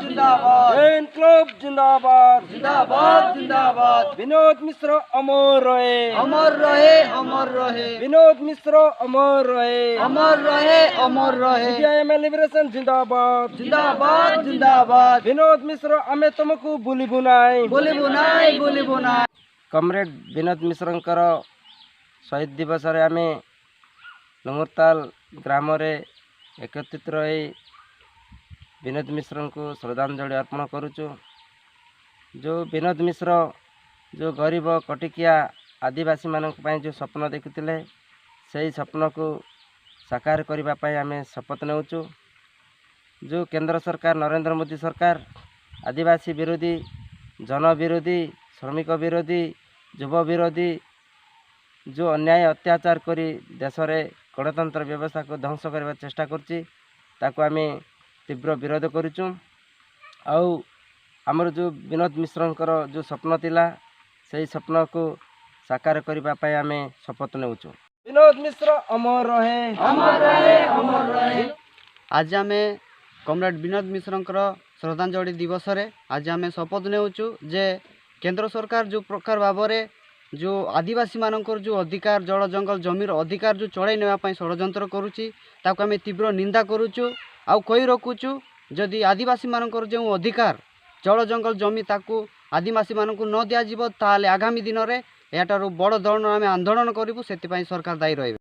जिंदाबाद इनकलाब जिंदाबाद जिंदाबाद जिंदाबाद विनोद मिश्र अमर रहे अमर रहे अमर रहे विनोद मिश्र अमर रहे अमर रहे अमर रहे सीपीआईएम लिबरेशन जिंदाबाद जिंदाबाद जिंदाबाद विनोद मिश्र आमे तुमको भूलिबु नाई बोली बुनाई कमरेड विनोद मिश्रंकर शहीद दिवस रे आमे लंगरताल ग्राम रे एकत्रित रही विनोद मिश्र को श्रद्धांजलि अर्पण करुचु। जो विनोद मिश्र जो गरीब कटिकिया आदिवासी मानक पय जो स्वप्न देखुतिले सही स्वप्न को साकार करबा पय आमे शपथ नेउचु। जो केंद्र सरकार नरेंद्र मोदी सरकार आदिवासी विरोधी जन विरोधी श्रमिक विरोधी युव विरोधी जो अन्याय अत्याचार करी देश रे गणतंत्र व्यवस्था को ध्वंस करने चेष्टा करछि ताको आमे तीव्र विरोध करुचु। आउ आमर जो विनोद मिश्रंकर जो स्वप्न थिला सही स्वप्न को साकार करबा पय आमे शपथ नेउचु। विनोद मिश्र अमर रहे अमर रहे अमर रहे। आज आम कमरेड विनोद मिश्रंकर श्रद्धांजलि दिवस रे आज आम शपथ नेउचु जे केंद्र सरकार जो प्रकार भाव में जो आदिवासी मानकर जो अधिकार जल जंगल जमीर अधिकार जो चढ़ाई नापी षड्यंत्र करुच्ची ताको आम तीव्र निंदा करुचु। आउ कही रखुचु जदि आदिवासी मानकर जो अधिकार जल जंगल जमी ताकू आदिवासी मानक न दिज्व ताले आगामी दिन में याठार बड़ धरण आम आंदोलन करूँ से सरकार दायी रहे।